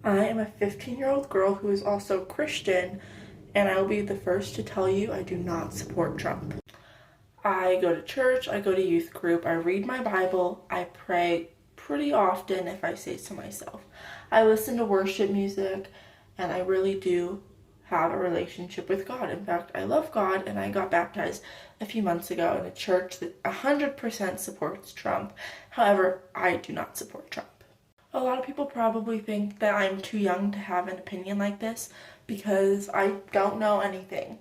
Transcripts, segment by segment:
I am a 15-year-old girl who is also Christian, and I will be the first to tell you I do not support Trump. I go to church, I go to youth group, I read my Bible, I pray pretty often if I say so myself. I listen to worship music, and I really do have a relationship with God. In fact, I love God, and I got baptized a few months ago in a church that 100% supports Trump. However, I do not support Trump. A lot of people probably think that I'm too young to have an opinion like this because I don't know anything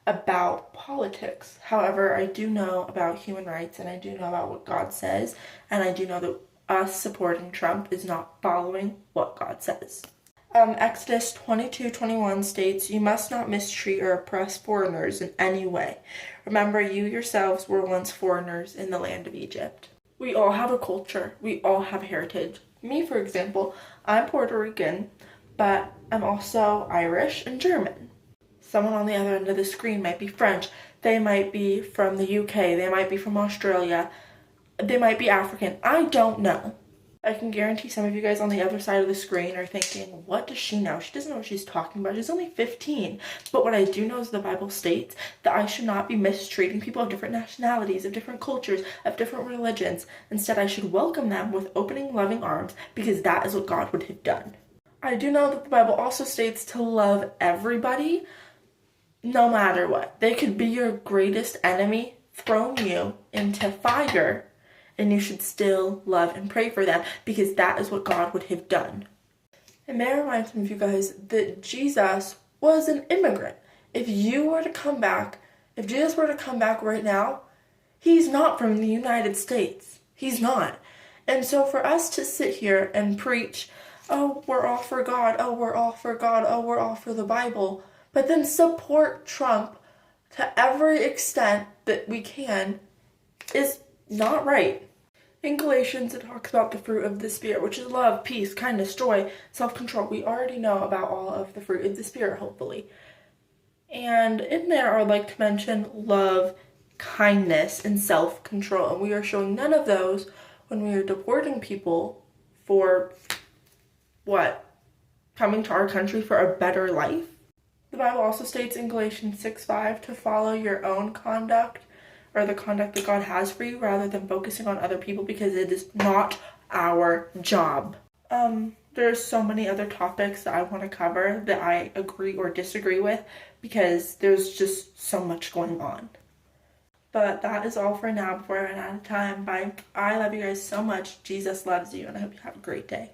about politics. However, I do know about human rights, and I do know about what God says, and I do know that us supporting Trump is not following what God says. Exodus 22:21 states, "You must not mistreat or oppress foreigners in any way. Remember, you yourselves were once foreigners in the land of Egypt." We all have a culture. We all have a heritage. Me, for example, I'm Puerto Rican, but I'm also Irish and German. Someone on the other end of the screen might be French. They might be from the UK. They might be from Australia. They might be African. I don't know. I can guarantee some of you guys on the other side of the screen are thinking, what does she know? She doesn't know what she's talking about. She's only 15. But what I do know is the Bible states that I should not be mistreating people of different nationalities, of different cultures, of different religions. Instead, I should welcome them with opening, loving arms, because that is what God would have done. I do know that the Bible also states to love everybody, no matter what. They could be your greatest enemy, throw you into fire, and you should still love and pray for them, because that is what God would have done. And may I remind some of you guys that Jesus was an immigrant. If Jesus were to come back right now, he's not from the United States. He's not. And so for us to sit here and preach, oh, we're all for God, oh, we're all for God, oh, we're all for the Bible, but then support Trump to every extent that we can is not right. In Galatians, it talks about the fruit of the Spirit, which is love, peace, kindness, joy, self-control. We already know about all of the fruit of the Spirit, hopefully. And in there, I would like to mention love, kindness, and self-control. And we are showing none of those when we are deporting people for, coming to our country for a better life. The Bible also states in Galatians 6:5 to follow your own conduct, or the conduct that God has for you, rather than focusing on other people, because it is not our job. There's so many other topics that I want to cover that I agree or disagree with, because there's just so much going on. But that is all for now before I run out of time. Bye. I love you guys so much. Jesus loves you, and I hope you have a great day.